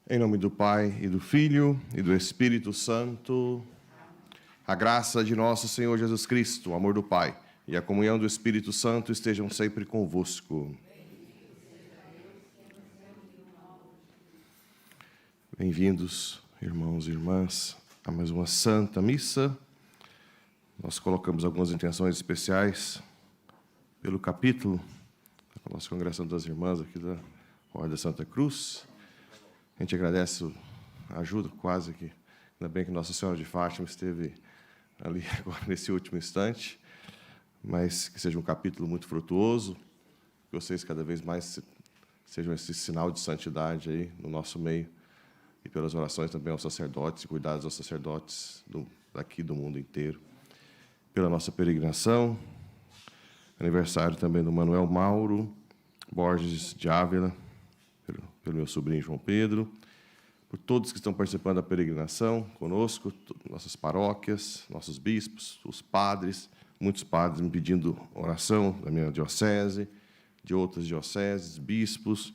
Em nome do Pai, e do Filho, e do Espírito Santo. A graça de nosso Senhor Jesus Cristo, o amor do Pai e a comunhão do Espírito Santo estejam sempre convosco. Bem-vindos, irmãos e irmãs, a mais uma Santa Missa. Nós colocamos algumas intenções especiais pelo capítulo da nossa Congregação das Irmãs aqui da Ordem da Santa Cruz. A gente agradece a ajuda, quase que, ainda bem que Nossa Senhora de Fátima esteve ali agora nesse último instante, mas que seja um capítulo muito frutuoso, que vocês cada vez mais sejam esse sinal de santidade aí no nosso meio, e pelas orações também aos sacerdotes, e cuidados aos sacerdotes daqui do mundo inteiro. Pela nossa peregrinação, aniversário também do Manuel Mauro Borges de Ávila, pelo meu sobrinho João Pedro, por todos que estão participando da peregrinação conosco, nossas paróquias, nossos bispos, os padres, muitos padres me pedindo oração da minha diocese, de outras dioceses, bispos,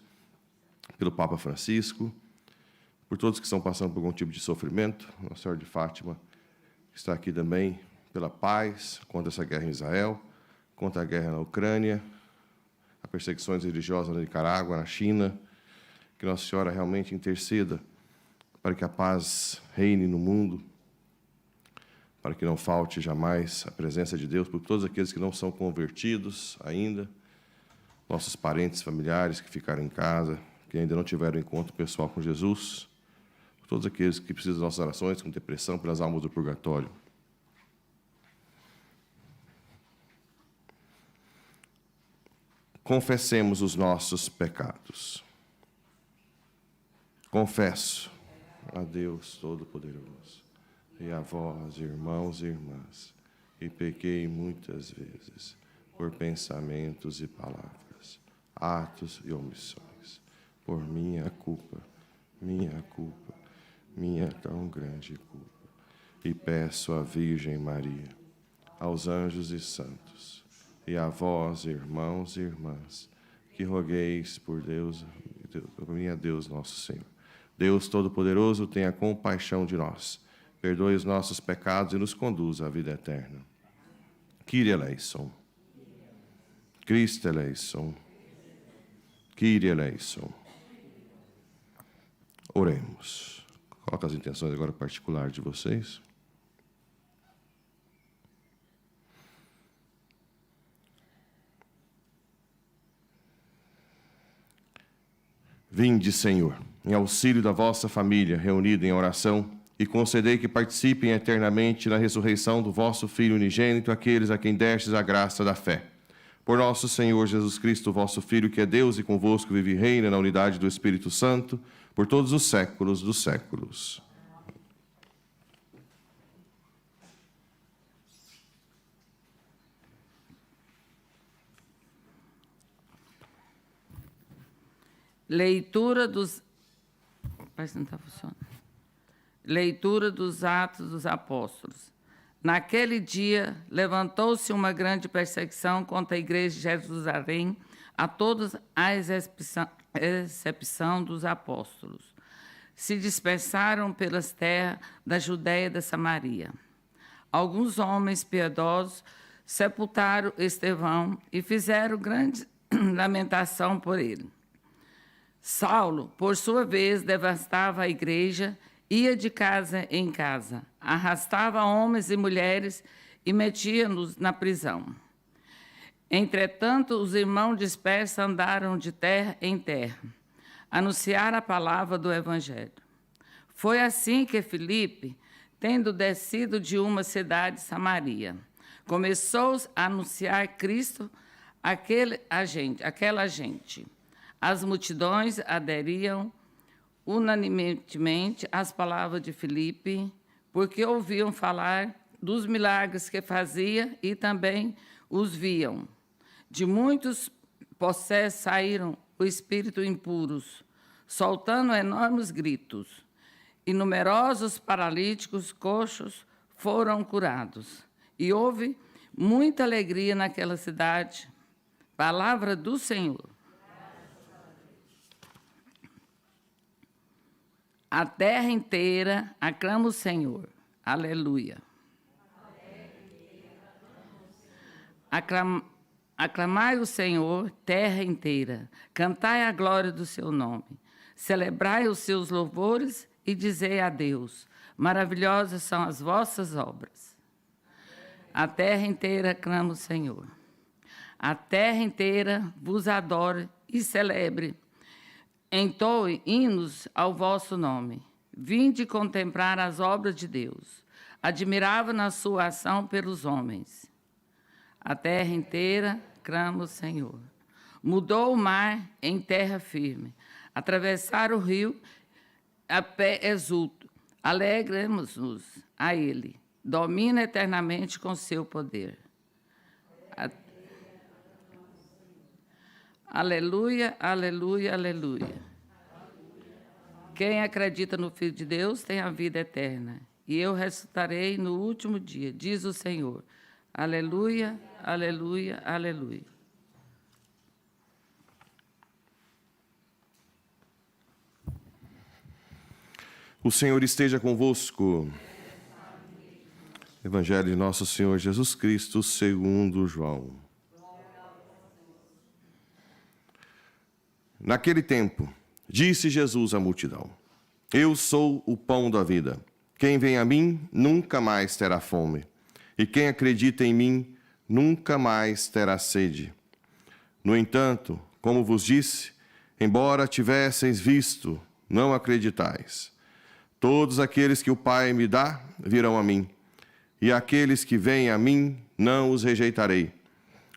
pelo Papa Francisco, por todos que estão passando por algum tipo de sofrimento, Nossa Senhora de Fátima está aqui também pela paz, contra essa guerra em Israel, contra a guerra na Ucrânia, as perseguições religiosas na Nicarágua, na China, que Nossa Senhora realmente interceda para que a paz reine no mundo, para que não falte jamais a presença de Deus por todos aqueles que não são convertidos ainda, nossos parentes, familiares que ficaram em casa, que ainda não tiveram encontro pessoal com Jesus, por todos aqueles que precisam das nossas orações, com depressão, pelas almas do purgatório. Confessemos os nossos pecados. Confesso a Deus Todo-Poderoso e a vós, irmãos e irmãs, que pequei muitas vezes por pensamentos e palavras, atos e omissões, por minha culpa, minha tão grande culpa. E peço à Virgem Maria, aos anjos e santos, e a vós, irmãos e irmãs, que rogueis por Deus, a Deus nosso Senhor. Deus Todo-Poderoso, tenha compaixão de nós, perdoe os nossos pecados e nos conduza à vida eterna. Kyrie eleison. Christe eleison. Kyrie eleison. Oremos. Coloca as intenções agora particulares de vocês. Vinde, Senhor, em auxílio da vossa família, reunida em oração, e concedei que participem eternamente na ressurreição do vosso Filho unigênito, aqueles a quem destes a graça da fé. Por nosso Senhor Jesus Cristo, vosso Filho, que é Deus e convosco vive e reina na unidade do Espírito Santo, por todos os séculos dos séculos. Leitura dos... Parece que não está funcionando. Leitura dos Atos dos Apóstolos. Naquele dia, levantou-se uma grande perseguição contra a igreja de Jerusalém, a todos à exceção dos apóstolos. Se dispersaram pelas terras da Judéia e da Samaria. Alguns homens piedosos sepultaram Estevão e fizeram grande lamentação por ele. Saulo, por sua vez, devastava a igreja, ia de casa em casa, arrastava homens e mulheres e metia-nos na prisão. Entretanto, os irmãos dispersos andaram de terra em terra, anunciaram a palavra do Evangelho. Foi assim que Filipe, tendo descido de uma cidade de Samaria, começou a anunciar Cristo àquela gente. As multidões aderiam unanimemente às palavras de Filipe, porque ouviam falar dos milagres que fazia e também os viam. De muitos possessos saíram o espírito impuros, soltando enormes gritos, e numerosos paralíticos, coxos, foram curados. E houve muita alegria naquela cidade. Palavra do Senhor. A terra inteira aclama o Senhor. Aleluia. Aclamai o Senhor, terra inteira. Cantai a glória do seu nome. Celebrai os seus louvores e dizei a Deus: maravilhosas são as vossas obras. A terra inteira aclama o Senhor. A terra inteira vos adore e celebre. Entoe hinos ao vosso nome. Vinde contemplar as obras de Deus. Admirável na sua ação pelos homens. A terra inteira clama o Senhor. Mudou o mar em terra firme. Atravessar o rio a pé exulto. Alegremos-nos a ele. Domina eternamente com seu poder. Aleluia, aleluia, aleluia. Quem acredita no Filho de Deus tem a vida eterna. E eu ressuscitarei no último dia, diz o Senhor. Aleluia, aleluia, aleluia. O Senhor esteja convosco. Evangelho de Nosso Senhor Jesus Cristo, segundo João. Naquele tempo, disse Jesus à multidão: Eu sou o pão da vida. Quem vem a mim nunca mais terá fome. E quem acredita em mim nunca mais terá sede. No entanto, como vos disse, embora tivesseis visto, não acreditais. Todos aqueles que o Pai me dá virão a mim, e aqueles que vêm a mim não os rejeitarei.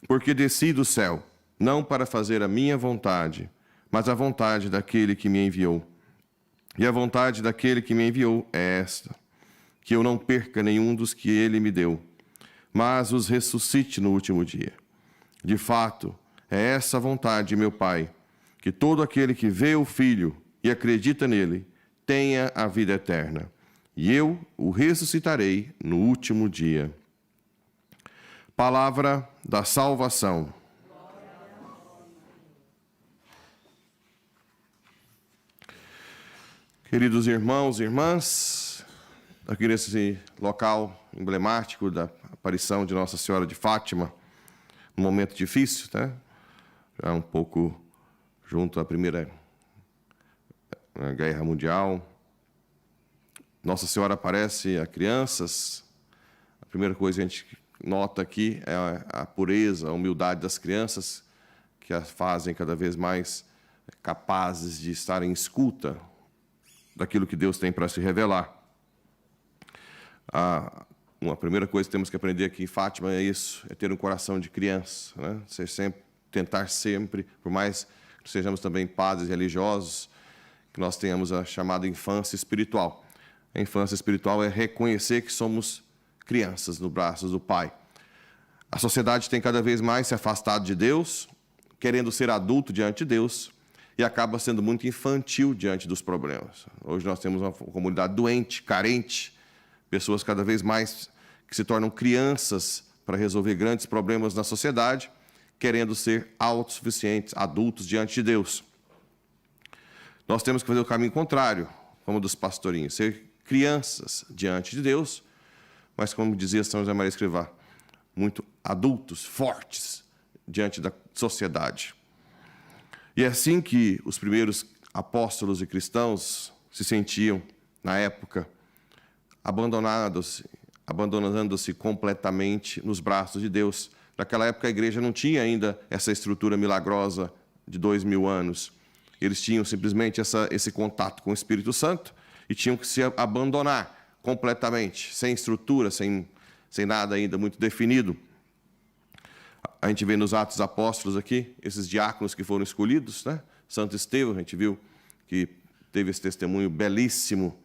Porque desci do céu, não para fazer a minha vontade, mas a vontade daquele que me enviou. E a vontade daquele que me enviou é esta: que eu não perca nenhum dos que ele me deu, mas os ressuscite no último dia. De fato, é essa a vontade de meu Pai, que todo aquele que vê o Filho e acredita nele tenha a vida eterna, e eu o ressuscitarei no último dia. Palavra da salvação. Queridos irmãos e irmãs, aqui nesse local emblemático da aparição de Nossa Senhora de Fátima, um momento difícil, né? Já um pouco junto à Primeira Guerra Mundial. Nossa Senhora aparece a crianças. A primeira coisa que a gente nota aqui é a pureza, a humildade das crianças, que as fazem cada vez mais capazes de estar em escuta daquilo que Deus tem para se revelar. Uma primeira coisa que temos que aprender aqui em Fátima é isso, é ter um coração de criança, né? Tentar sempre, por mais que sejamos também padres religiosos, que nós tenhamos a chamada infância espiritual. A infância espiritual é reconhecer que somos crianças no braço do Pai. A sociedade tem cada vez mais se afastado de Deus, querendo ser adulto diante de Deus, e acaba sendo muito infantil diante dos problemas. Hoje nós temos uma comunidade doente, carente, pessoas cada vez mais que se tornam crianças para resolver grandes problemas na sociedade, querendo ser autossuficientes, adultos diante de Deus. Nós temos que fazer o caminho contrário, como dos pastorinhos, ser crianças diante de Deus, mas, como dizia São José Maria Escrivá, muito adultos, fortes diante da sociedade. E é assim que os primeiros apóstolos e cristãos se sentiam na época, abandonando-se completamente nos braços de Deus. Naquela época a igreja não tinha ainda essa estrutura milagrosa de 2000 anos. Eles tinham simplesmente esse contato com o Espírito Santo e tinham que se abandonar completamente, sem estrutura, sem nada ainda muito definido. A gente vê nos Atos Apóstolos aqui, esses diáconos que foram escolhidos, né? Santo Estevão, a gente viu que teve esse testemunho belíssimo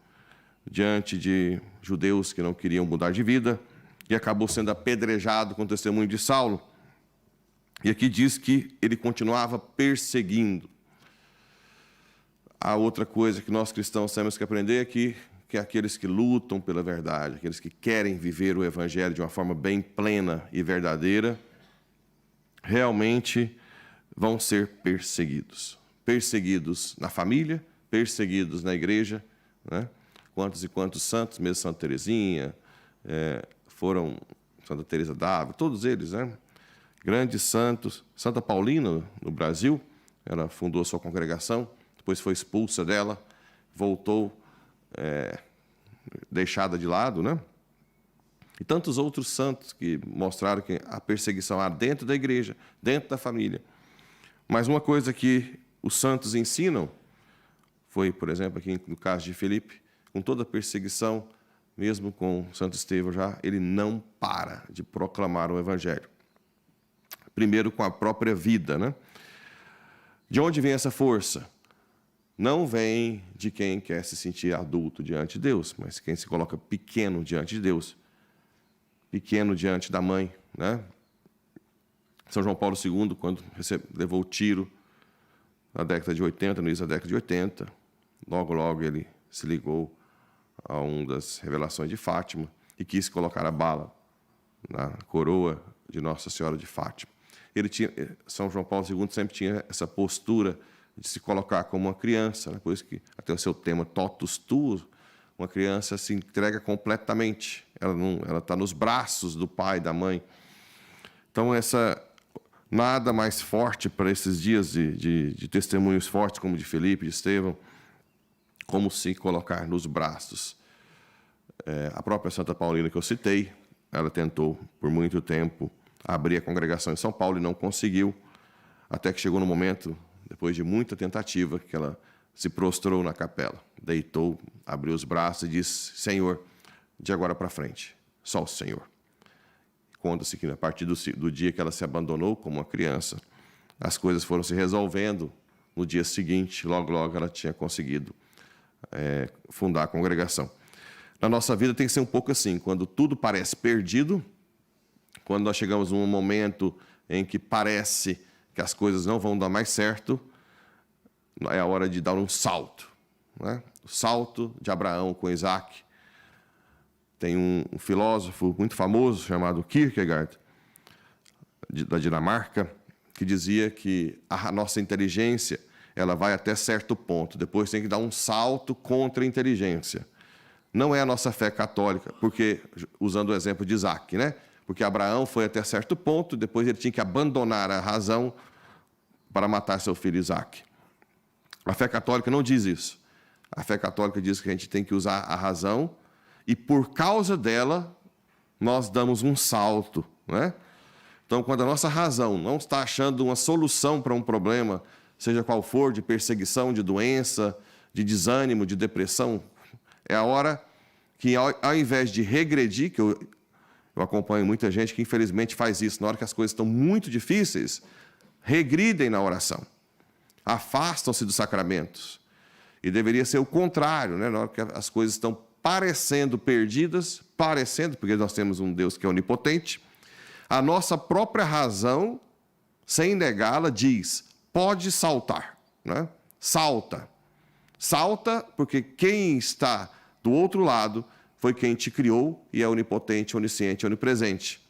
diante de judeus que não queriam mudar de vida e acabou sendo apedrejado com o testemunho de Saulo. E aqui diz que ele continuava perseguindo. A outra coisa que nós cristãos temos que aprender aqui, que aqueles que lutam pela verdade, aqueles que querem viver o Evangelho de uma forma bem plena e verdadeira, realmente vão ser perseguidos. Perseguidos na família, perseguidos na igreja, né? Quantos e quantos santos, mesmo Santa Teresinha, foram Santa Teresa d'Ávila, todos eles, né? Grandes santos. Santa Paulina, no Brasil, ela fundou a sua congregação, depois foi expulsa dela, voltou deixada de lado, né? E tantos outros santos que mostraram que a perseguição há dentro da igreja, dentro da família. Mas uma coisa que os santos ensinam foi, por exemplo, aqui no caso de Filipe, com toda a perseguição, mesmo com Santo Estevão já, ele não para de proclamar o evangelho. Primeiro com a própria vida, né? De onde vem essa força? Não vem de quem quer se sentir adulto diante de Deus, mas quem se coloca pequeno diante de Deus, pequeno diante da mãe, né? São João Paulo II, quando levou o tiro na década de 80, no início da década de 80, logo ele se ligou a uma das revelações de Fátima e quis colocar a bala na coroa de Nossa Senhora de Fátima. São João Paulo II sempre tinha essa postura de se colocar como uma criança, né? Por isso que até o seu tema totus tuus, uma criança se entrega completamente, ela está nos braços do pai, da mãe. Então, nada mais forte para esses dias de testemunhos fortes como de Filipe, de Estevão, como se colocar nos braços. A própria Santa Paulina que eu citei, ela tentou por muito tempo abrir a congregação em São Paulo e não conseguiu, até que chegou no momento, depois de muita tentativa, que ela se prostrou na capela, deitou, abriu os braços e disse: Senhor, de agora para frente, só o Senhor. Conta-se que a partir do dia que ela se abandonou como uma criança, as coisas foram se resolvendo. No dia seguinte, logo ela tinha conseguido fundar a congregação. Na nossa vida tem que ser um pouco assim, quando tudo parece perdido, quando nós chegamos num momento em que parece que as coisas não vão dar mais certo, é a hora de dar um salto, né? O salto de Abraão com Isaac. Tem um filósofo muito famoso chamado Kierkegaard, da Dinamarca, que dizia que a nossa inteligência ela vai até certo ponto, depois tem que dar um salto contra a inteligência. Não é a nossa fé católica, porque, usando o exemplo de Isaac, né? Porque Abraão foi até certo ponto, depois ele tinha que abandonar a razão para matar seu filho Isaac. A fé católica não diz isso. A fé católica diz que a gente tem que usar a razão e, por causa dela, nós damos um salto, né? Então, quando a nossa razão não está achando uma solução para um problema, seja qual for, de perseguição, de doença, de desânimo, de depressão, é a hora que, ao invés de regredir, que eu acompanho muita gente que infelizmente faz isso, na hora que as coisas estão muito difíceis, regridem na oração, afastam-se dos sacramentos. E deveria ser o contrário, né? Na hora que as coisas estão parecendo perdidas, porque nós temos um Deus que é onipotente, a nossa própria razão, sem negá-la, diz: pode saltar, né? Salta, porque quem está do outro lado foi quem te criou e é onipotente, onisciente, onipresente.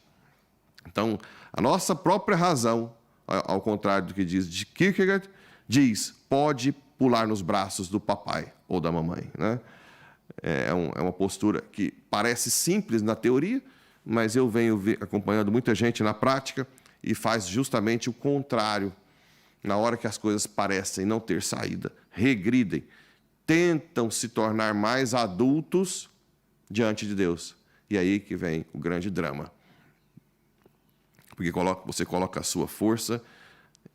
Então, a nossa própria razão, ao contrário do que diz de Kierkegaard, diz: pode pular nos braços do papai ou da mamãe, né? É uma postura que parece simples na teoria, mas eu venho acompanhando muita gente na prática e faz justamente o contrário. Na hora que as coisas parecem não ter saída, regridem, tentam se tornar mais adultos diante de Deus. E aí que vem o grande drama. Porque você coloca a sua força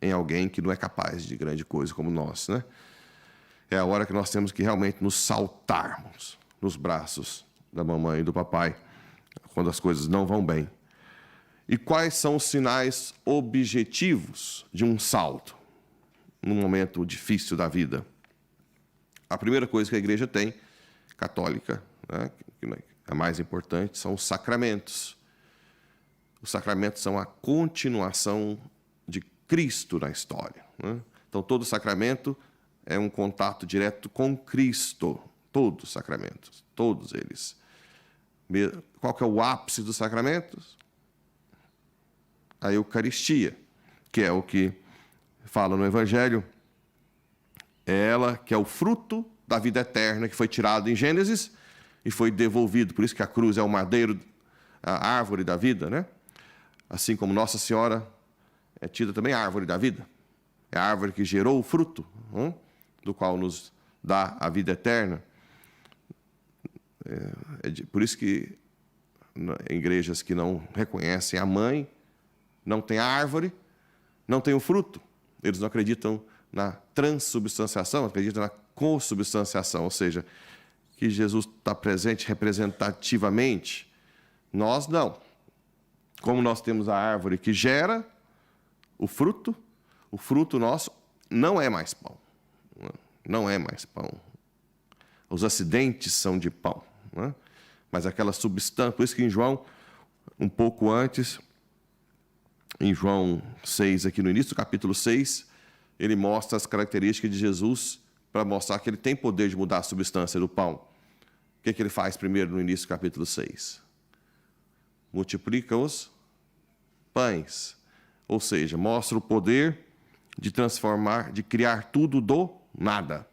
em alguém que não é capaz de grande coisa como nós, né? É a hora que nós temos que realmente nos saltarmos nos braços da mamãe e do papai, quando as coisas não vão bem. E quais são os sinais objetivos de um salto num momento difícil da vida? A primeira coisa que a igreja tem, católica, né, que é a mais importante, são os sacramentos. Os sacramentos são a continuação de Cristo na história, né? Então, todo sacramento é um contato direto com Cristo. Todos os sacramentos, todos eles. Qual que é o ápice dos sacramentos? A Eucaristia, que é o que fala no Evangelho. É ela que é o fruto da vida eterna que foi tirado em Gênesis e foi devolvido. Por isso que a cruz é o madeiro, a árvore da vida, né? Assim como Nossa Senhora é tida também a árvore da vida. É a árvore que gerou o fruto, do qual nos dá a vida eterna. Por isso que em igrejas que não reconhecem a mãe, não tem a árvore, não tem o fruto. Eles não acreditam na transubstanciação, acreditam na consubstanciação, ou seja, que Jesus está presente representativamente. Nós não. Como nós temos a árvore que gera o fruto nosso não é mais pão. Não é mais pão. Os acidentes são de pão. Né? Mas aquela substância, por isso que em João, um pouco antes, em João 6, aqui no início do capítulo 6, ele mostra as características de Jesus para mostrar que ele tem poder de mudar a substância do pão. O que ele faz primeiro no início do capítulo 6? Multiplica os pães. Ou seja, mostra o poder de transformar, de criar tudo do nada.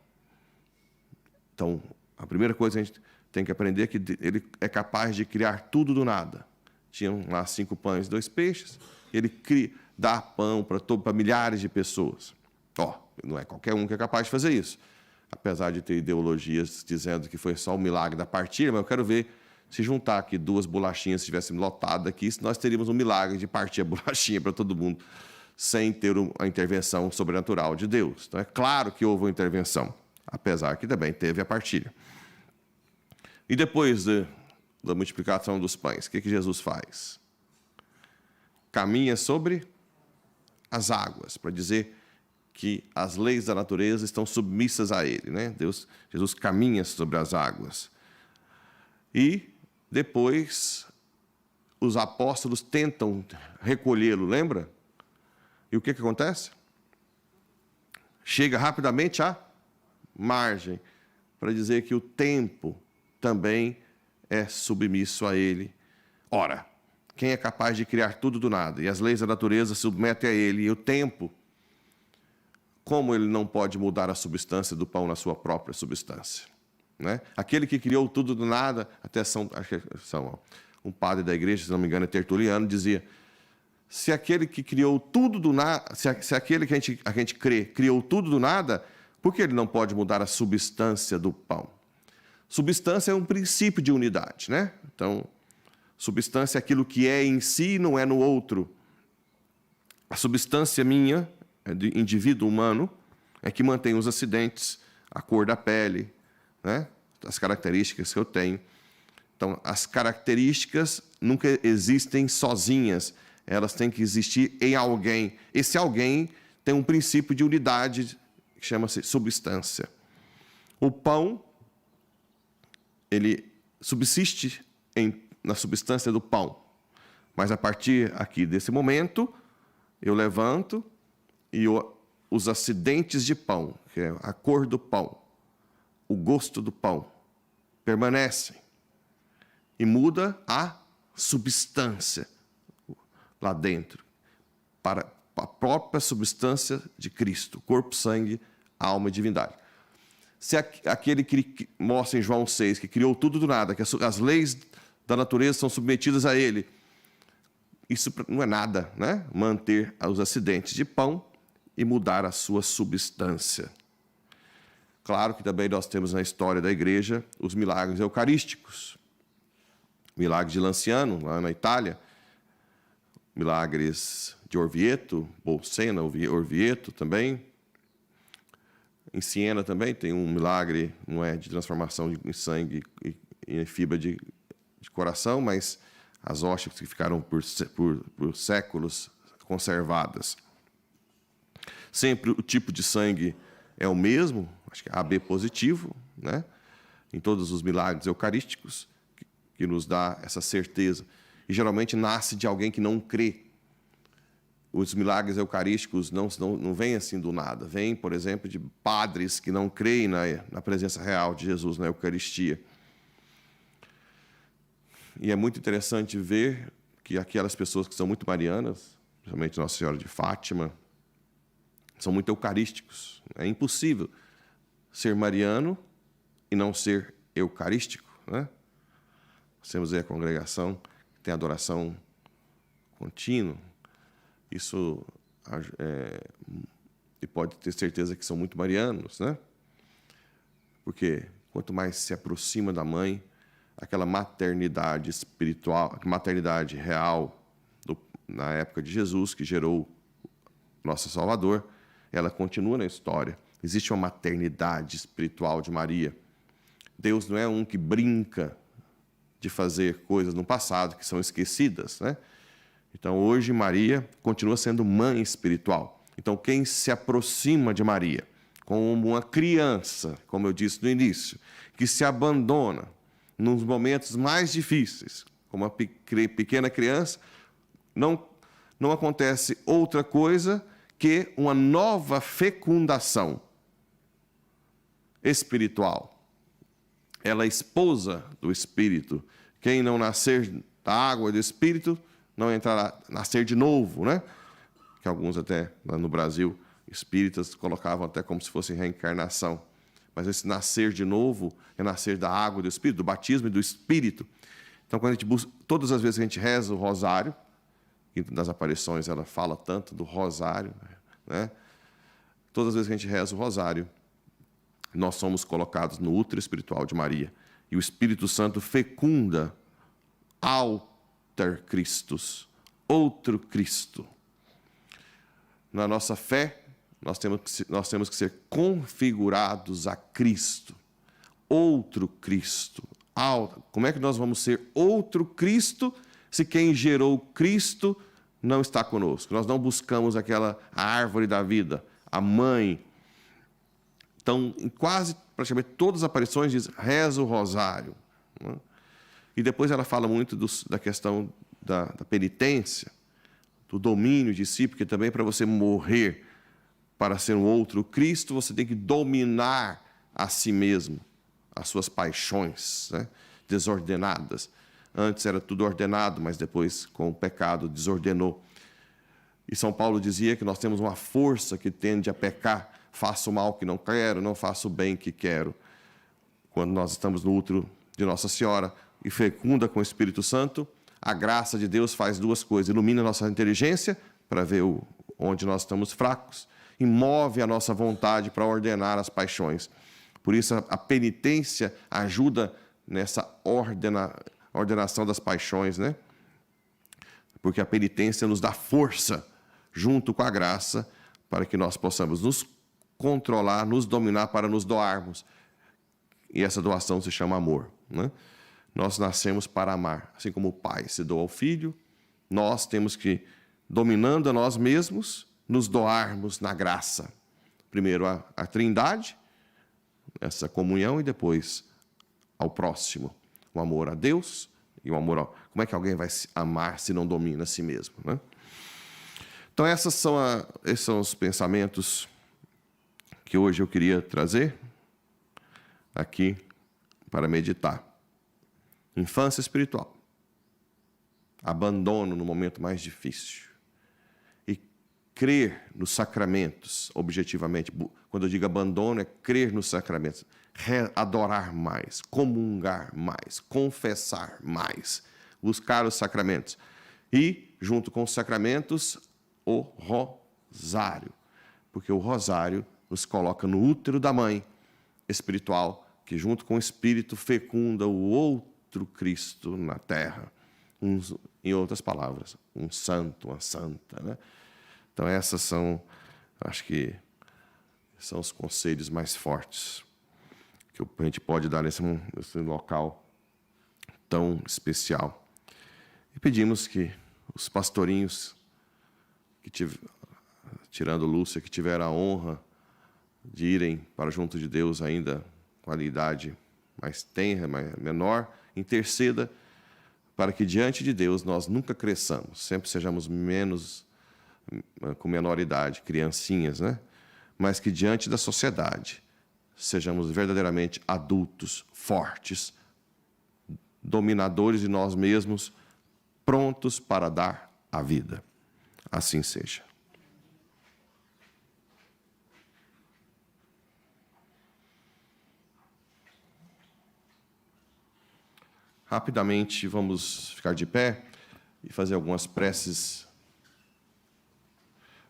Então, a primeira coisa que a gente tem que aprender é que ele é capaz de criar tudo do nada. Tinham lá 5 pães e 2 peixes. Ele dá pão para milhares de pessoas. Não é qualquer um que é capaz de fazer isso. Apesar de ter ideologias dizendo que foi só o milagre da partilha, mas eu quero ver se juntar aqui 2 bolachinhas, se tivessem lotado aqui, nós teríamos um milagre de partir a bolachinha para todo mundo, sem ter a intervenção sobrenatural de Deus. Então, é claro que houve uma intervenção, apesar que também teve a partilha. E depois da multiplicação dos pães, o que Jesus faz? Caminha sobre as águas, para dizer que as leis da natureza estão submissas a ele, né? Jesus caminha sobre as águas. E depois os apóstolos tentam recolhê-lo, lembra? E o que acontece? Chega rapidamente à margem, para dizer que o tempo também é submisso a ele. Ora, quem é capaz de criar tudo do nada? E as leis da natureza se submetem a ele. E o tempo, como ele não pode mudar a substância do pão na sua própria substância? Né? Aquele que criou tudo do nada, até um padre da igreja, se não me engano, é Tertuliano, dizia: se aquele que criou tudo do nada, se aquele que a gente crê criou tudo do nada, por que ele não pode mudar a substância do pão? Substância é um princípio de unidade, né? Então, substância é aquilo que é em si e não é no outro. A substância minha, de indivíduo humano, é que mantém os acidentes, a cor da pele, né? As características que eu tenho. Então, as características nunca existem sozinhas, elas têm que existir em alguém. Esse alguém tem um princípio de unidade que chama-se substância. O pão, ele subsiste na substância do pão, mas a partir aqui desse momento, eu levanto e os acidentes de pão, que é a cor do pão, o gosto do pão, permanecem e muda a substância lá dentro, para a própria substância de Cristo, corpo, sangue, alma e divindade. Se aquele que mostra em João 6, que criou tudo do nada, que as leis da natureza são submetidas a ele, isso não é nada, né? Manter os acidentes de pão e mudar a sua substância. Claro que também nós temos na história da igreja os milagres eucarísticos. Milagre de Lanciano, lá na Itália. Milagres de Orvieto, Bolsena, Orvieto também. Em Siena também tem um milagre, não é de transformação em sangue e em fibra de coração, mas as hóstias que ficaram por séculos conservadas. Sempre o tipo de sangue é o mesmo, acho que é AB positivo, né? Em todos os milagres eucarísticos, que nos dá essa certeza. E geralmente nasce de alguém que não crê. Os milagres eucarísticos não vêm assim do nada. Vêm, por exemplo, de padres que não creem na presença real de Jesus na Eucaristia. E é muito interessante ver que aquelas pessoas que são muito marianas, principalmente Nossa Senhora de Fátima, são muito eucarísticos. É impossível ser mariano e não ser eucarístico, né? Nós temos aí a congregação que tem adoração contínua. Isso e pode ter certeza que são muito marianos, né? Porque quanto mais se aproxima da mãe, aquela maternidade espiritual, maternidade real na época de Jesus, que gerou nosso Salvador, ela continua na história. Existe uma maternidade espiritual de Maria. Deus não é um que brinca de fazer coisas no passado que são esquecidas, né? Então, hoje, Maria continua sendo mãe espiritual. Então, quem se aproxima de Maria como uma criança, como eu disse no início, que se abandona nos momentos mais difíceis, como uma pequena criança, não acontece outra coisa que uma nova fecundação espiritual. Ela é esposa do Espírito. Quem não nascer da água e do Espírito não entrará, nascer de novo, né? Que alguns até lá no Brasil, espíritas, colocavam até como se fosse reencarnação. Mas esse nascer de novo é nascer da água e do Espírito, do batismo e do Espírito. Então, quando a gente busca, todas as vezes que a gente reza o rosário, e nas aparições ela fala tanto do rosário, né? Todas as vezes que a gente reza o rosário, nós somos colocados no útero espiritual de Maria. E o Espírito Santo fecunda alter Christus, outro Cristo. Na nossa fé, nós temos que ser configurados a Cristo, outro Cristo. Como é que nós vamos ser outro Cristo se quem gerou Cristo não está conosco? Nós não buscamos aquela árvore da vida, a mãe. Então, em quase, praticamente todas as aparições diz, reza o rosário, né? E depois ela fala muito da questão da penitência, do domínio de si, porque também para você morrer para ser um outro Cristo, você tem que dominar a si mesmo, as suas paixões, né, desordenadas. Antes era tudo ordenado, mas depois, com o pecado, desordenou. E São Paulo dizia que nós temos uma força que tende a pecar. Faço o mal que não quero, não faço o bem que quero. Quando nós estamos no útero de Nossa Senhora e fecunda com o Espírito Santo, a graça de Deus faz duas coisas. Ilumina a nossa inteligência para ver onde nós estamos fracos e move a nossa vontade para ordenar as paixões. Por isso, a penitência ajuda nessa ordenação das paixões, né? Porque a penitência nos dá força, junto com a graça, para que nós possamos nos controlar, nos dominar, para nos doarmos. E essa doação se chama amor, né? Nós nascemos para amar. Assim como o pai se doa ao filho, nós temos que, dominando a nós mesmos, nos doarmos na graça. Primeiro a Trindade, essa comunhão, e depois ao próximo. O amor a Deus e o amor ao... Como é que alguém vai se amar se não domina a si mesmo, né? Então, esses são os pensamentos que hoje eu queria trazer aqui para meditar. Infância espiritual. Abandono no momento mais difícil. E crer nos sacramentos, objetivamente. Quando eu digo abandono, é crer nos sacramentos. Adorar mais, comungar mais, confessar mais, buscar os sacramentos. E, junto com os sacramentos, o rosário. Porque o rosário nos coloca no útero da mãe espiritual, que junto com o Espírito fecunda o outro Cristo na terra. Em outras palavras, um santo, uma santa, né? Então, essas são, acho que, são os conselhos mais fortes que a gente pode dar nesse local tão especial. E pedimos que os pastorinhos, tirando Lúcia, que tiveram a honra de irem para junto de Deus ainda com a idade mais tenra, menor, interceda para que diante de Deus nós nunca cresçamos, sempre sejamos com menor idade, criancinhas, né? Mas que diante da sociedade sejamos verdadeiramente adultos, fortes, dominadores de nós mesmos, prontos para dar a vida. Assim seja. Rapidamente, vamos ficar de pé e fazer algumas preces.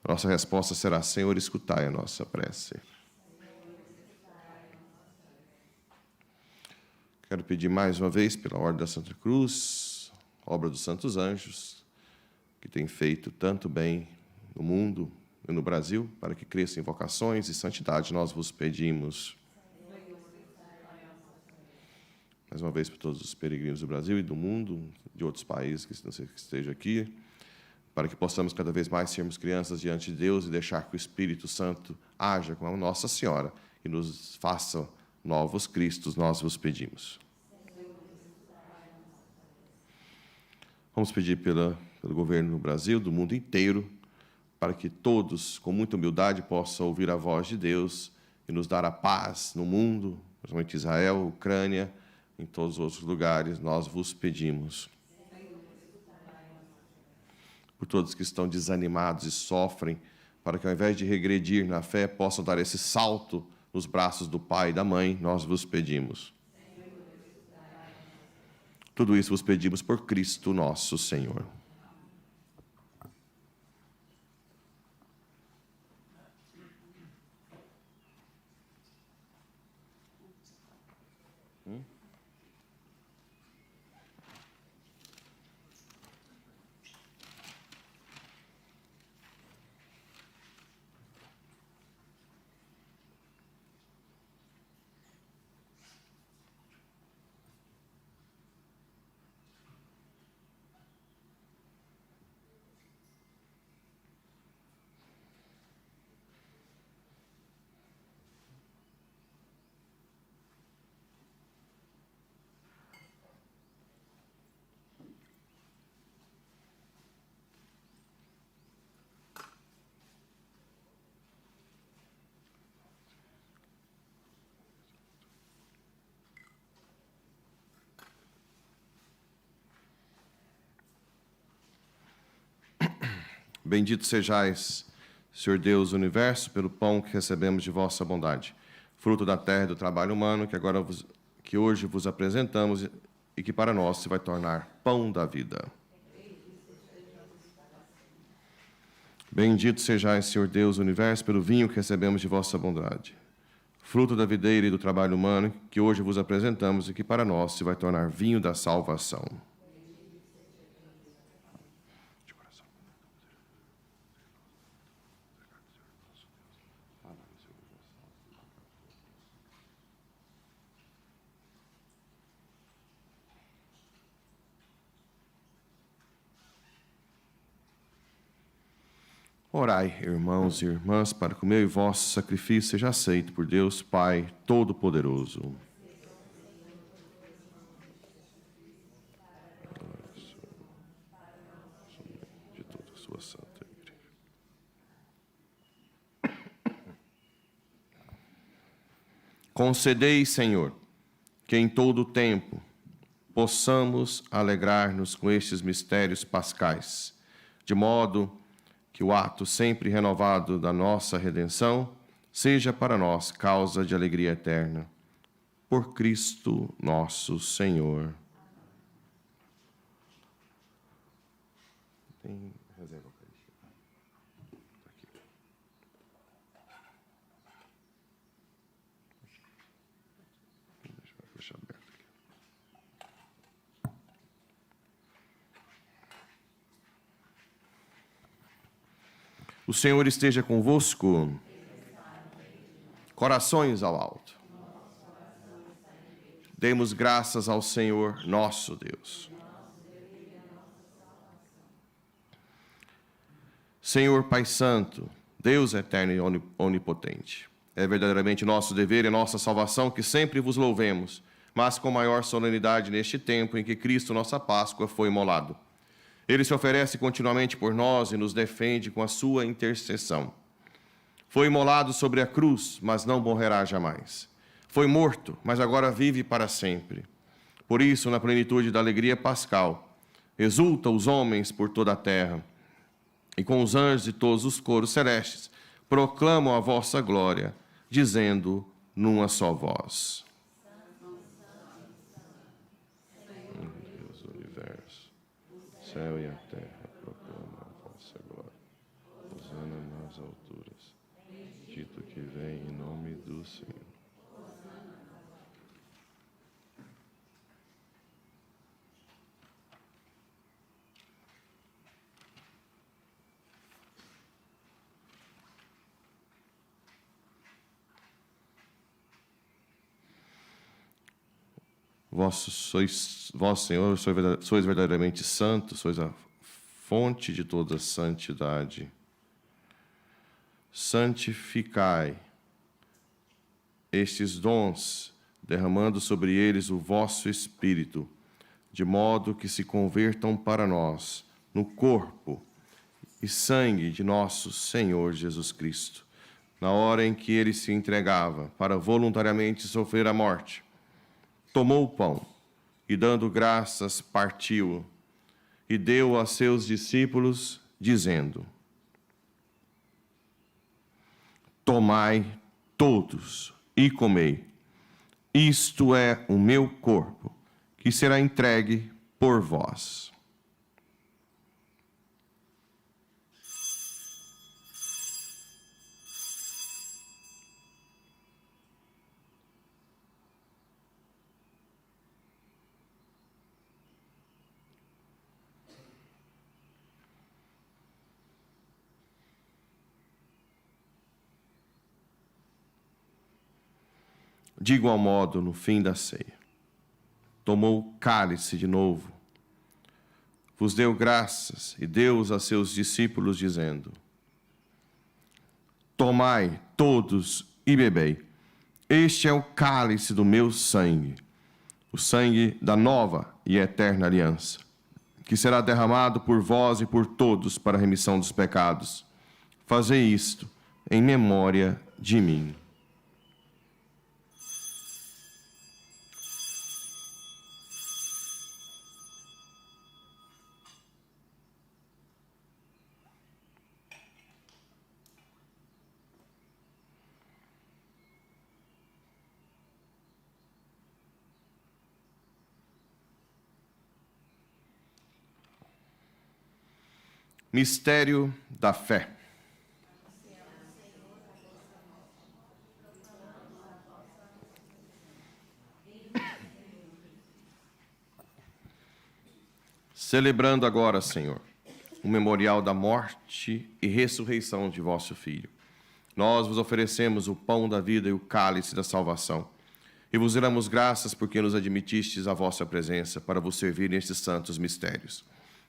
Nossa resposta será: Senhor, escutai a nossa prece. Quero pedir mais uma vez pela Ordem da Santa Cruz, obra dos Santos Anjos, que tem feito tanto bem no mundo e no Brasil, para que cresçam em vocações e santidade, nós vos pedimos. Mais uma vez por todos os peregrinos do Brasil e do mundo, de outros países que não sei que estejam aqui, para que possamos cada vez mais sermos crianças diante de Deus e deixar que o Espírito Santo haja com a Nossa Senhora e nos faça novos Cristos, nós vos pedimos. Vamos pedir pelo governo do Brasil, do mundo inteiro, para que todos, com muita humildade, possam ouvir a voz de Deus e nos dar a paz no mundo, principalmente Israel, Ucrânia, em todos os outros lugares, nós vos pedimos. Por todos que estão desanimados e sofrem, para que ao invés de regredir na fé, possam dar esse salto nos braços do Pai e da Mãe, nós vos pedimos. Tudo isso vos pedimos por Cristo nosso Senhor. Bendito sejais, Senhor Deus do universo, pelo pão que recebemos de vossa bondade, fruto da terra e do trabalho humano, que hoje vos apresentamos e que para nós se vai tornar pão da vida. Bendito sejais, Senhor Deus do universo, pelo vinho que recebemos de vossa bondade, fruto da videira e do trabalho humano, que hoje vos apresentamos e que para nós se vai tornar vinho da salvação. Orai, irmãos e irmãs, para que o meu e vosso sacrifício seja aceito por Deus Pai Todo-Poderoso. De toda a sua santa igreja. Concedei, Senhor, que em todo o tempo possamos alegrar-nos com estes mistérios pascais, de modo que o ato sempre renovado da nossa redenção seja para nós causa de alegria eterna. Por Cristo nosso Senhor. Tem reserva para isso. Aqui. Deixa eu fechar aberto aqui. O Senhor esteja convosco. Corações ao alto. Demos graças ao Senhor nosso Deus. Senhor Pai Santo, Deus eterno e onipotente, é verdadeiramente nosso dever e nossa salvação que sempre vos louvemos, mas com maior solenidade neste tempo em que Cristo, nossa Páscoa, foi imolado. Ele se oferece continuamente por nós e nos defende com a sua intercessão. Foi imolado sobre a cruz, mas não morrerá jamais. Foi morto, mas agora vive para sempre. Por isso, na plenitude da alegria pascal, exulta os homens por toda a terra, e com os anjos e todos os coros celestes, proclamam a vossa glória, dizendo numa só voz: céu e a terra proclamam a vossa glória. Hosana nas alturas. Bendito que vem em nome do Senhor. Vós, Senhor, sois verdadeiramente santos, sois a fonte de toda santidade. Santificai estes dons, derramando sobre eles o vosso Espírito, de modo que se convertam para nós no corpo e sangue de nosso Senhor Jesus Cristo, na hora em que ele se entregava para voluntariamente sofrer a morte. Tomou o pão e, dando graças, partiu e deu a seus discípulos, dizendo: Tomai todos e comei. Isto é o meu corpo, que será entregue por vós. De igual modo, no fim da ceia, tomou o cálice de novo, vos deu graças e deu-os a seus discípulos, dizendo: Tomai todos e bebei. Este é o cálice do meu sangue, o sangue da nova e eterna aliança, que será derramado por vós e por todos para a remissão dos pecados. Fazei isto em memória de mim. Mistério da fé. Celebrando agora, Senhor, o memorial da morte e ressurreição de vosso Filho, nós vos oferecemos o pão da vida e o cálice da salvação, e vos damos graças porque nos admitistes à vossa presença para vos servir nestes santos mistérios.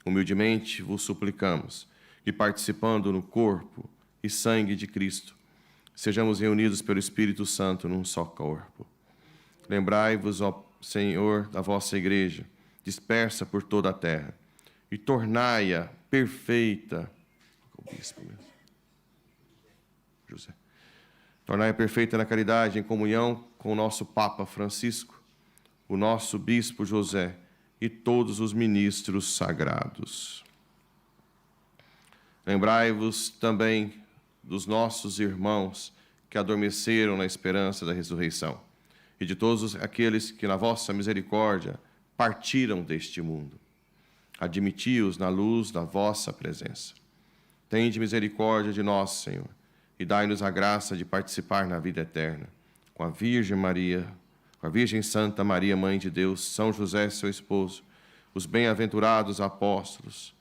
Humildemente vos suplicamos que, participando no corpo e sangue de Cristo, sejamos reunidos pelo Espírito Santo num só corpo. Lembrai-vos, ó Senhor, da vossa igreja, dispersa por toda a terra, e tornai-a perfeita. José. Tornai-a perfeita na caridade, em comunhão com o nosso Papa Francisco, o nosso Bispo José e todos os ministros sagrados. Lembrai-vos também dos nossos irmãos que adormeceram na esperança da ressurreição, e de todos aqueles que, na vossa misericórdia, partiram deste mundo. Admiti-os na luz da vossa presença. Tende misericórdia de nós, Senhor, e dai-nos a graça de participar na vida eterna, com a Virgem Maria, com a Virgem Santa Maria, Mãe de Deus, São José, seu esposo, os bem-aventurados apóstolos,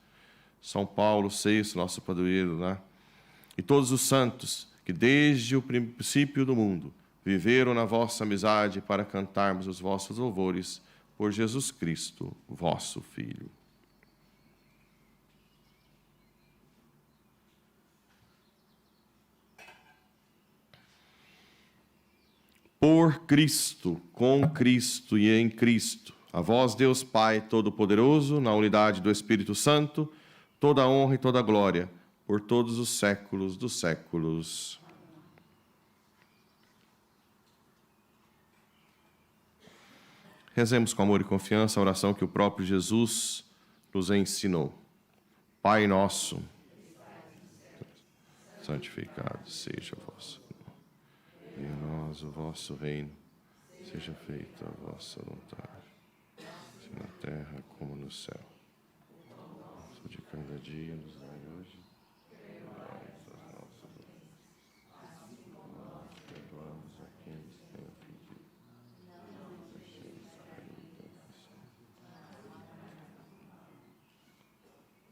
São Paulo VI, nosso padroeiro, né? E todos os santos que desde o princípio do mundo viveram na vossa amizade para cantarmos os vossos louvores por Jesus Cristo, vosso Filho. Por Cristo, com Cristo e em Cristo, a vós, Deus Pai Todo-Poderoso, na unidade do Espírito Santo, toda a honra e toda a glória, por todos os séculos dos séculos. Rezemos com amor e confiança a oração que o próprio Jesus nos ensinou. Pai nosso, santificado seja o vosso nome. Venha a nós o vosso reino, seja feita a vossa vontade, assim na terra como no céu. cada dia nos dai hoje. Perdoamos a quem nos tem ofendido.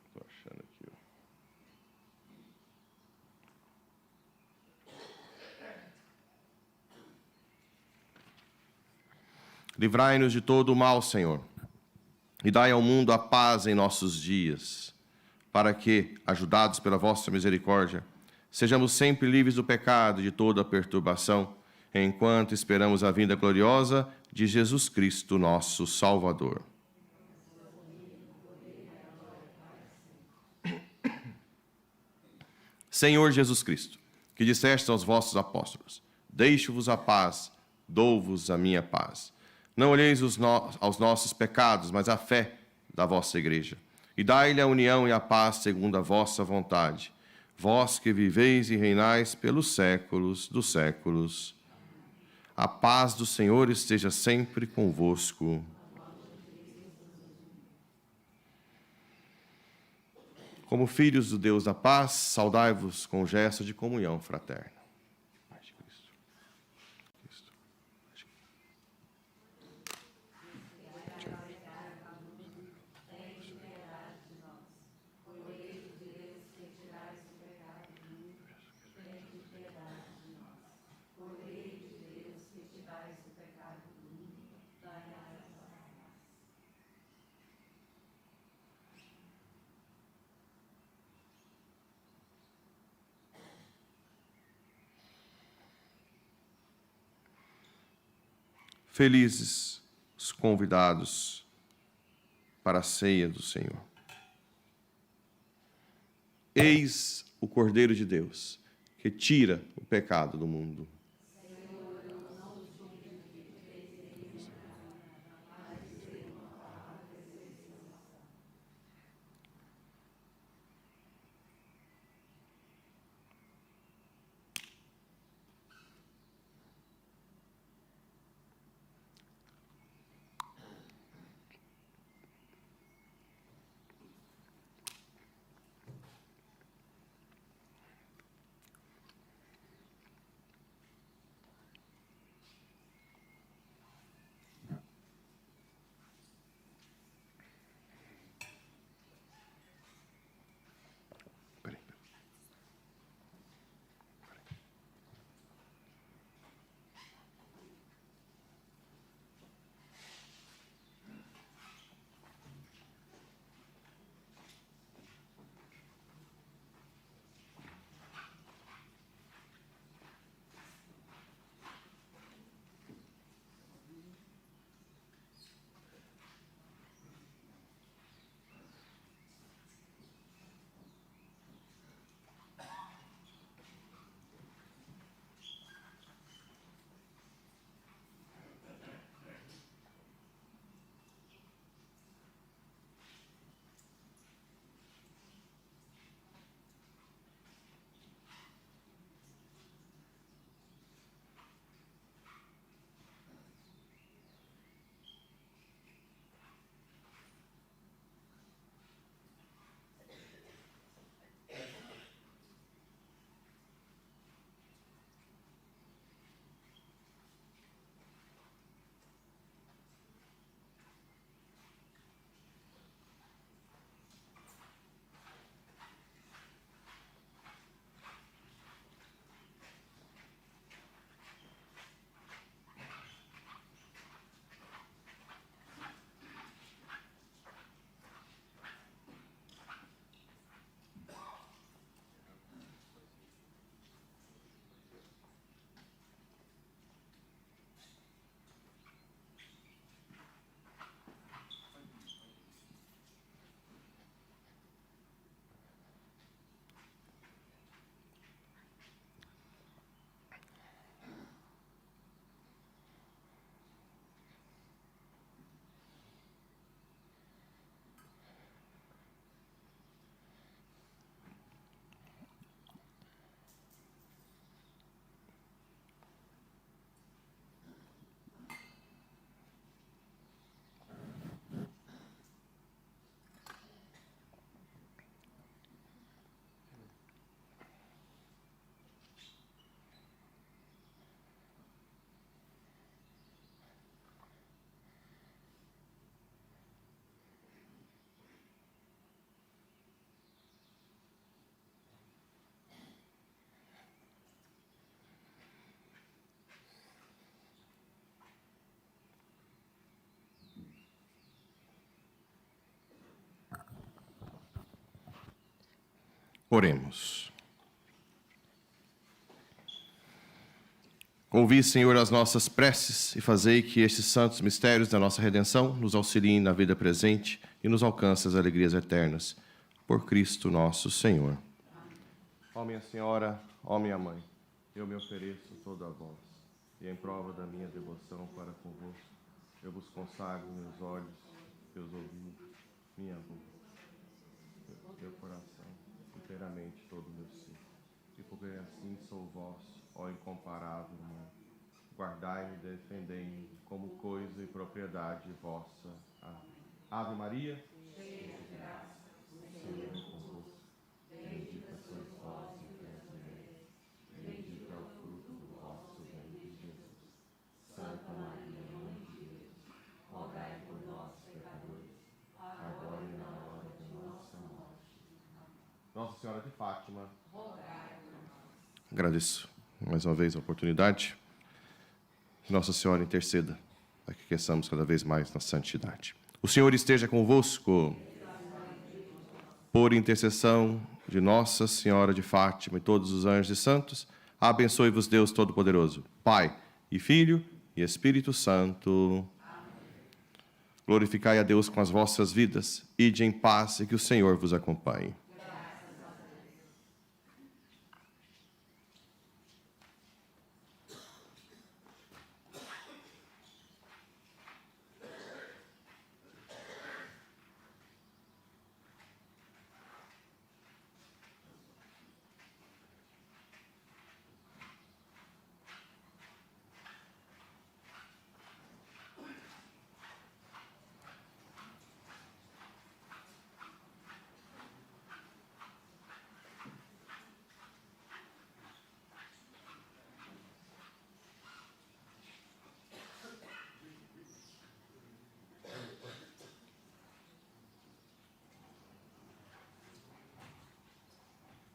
Estou achando aqui, ó. Livrai-nos de todo o mal, Senhor, e dai ao mundo a paz em nossos dias, para que, ajudados pela vossa misericórdia, sejamos sempre livres do pecado e de toda perturbação, enquanto esperamos a vinda gloriosa de Jesus Cristo, nosso Salvador. Senhor Jesus Cristo, que disseste aos vossos apóstolos: deixo-vos a paz, dou-vos a minha paz. Não olheis aos nossos pecados, mas à fé da vossa igreja. E dai-lhe a união e a paz segundo a vossa vontade. Vós que viveis e reinais pelos séculos dos séculos. A paz do Senhor esteja sempre convosco. Como filhos do Deus da paz, saudai-vos com o gesto de comunhão fraterna. Felizes os convidados para a ceia do Senhor. Eis o Cordeiro de Deus, que tira o pecado do mundo. Oremos. Ouvi, Senhor, as nossas preces e fazei que estes santos mistérios da nossa redenção nos auxiliem na vida presente e nos alcancem as alegrias eternas. Por Cristo nosso Senhor. Ó minha Senhora, ó minha Mãe, eu me ofereço toda a vós, e em prova da minha devoção para convosco, eu vos consagro meus olhos, meus ouvidos, minha boca, meu coração, inteiramente todo o meu ser. E porque assim sou vosso, ó incomparável Mãe, guardai-me e defendei-me como coisa e propriedade vossa. Amém. Ave Maria, cheia de graça, o Senhor é convosco. Bendita sois vós entre as mulheres, bendito é o fruto do vosso ventre, Jesus. Santa Maria, Mãe de Deus, rogai por nós, pecadores, agora e na hora de nossa morte. Nossa Senhora de Fátima, rogai por nós. Agradeço mais uma vez a oportunidade. Nossa Senhora interceda para que cresçamos cada vez mais na santidade. O Senhor esteja convosco. Por intercessão de Nossa Senhora de Fátima e todos os anjos e santos, abençoe-vos Deus Todo-Poderoso, Pai e Filho e Espírito Santo. Amém. Glorificai a Deus com as vossas vidas. Ide em paz e que o Senhor vos acompanhe.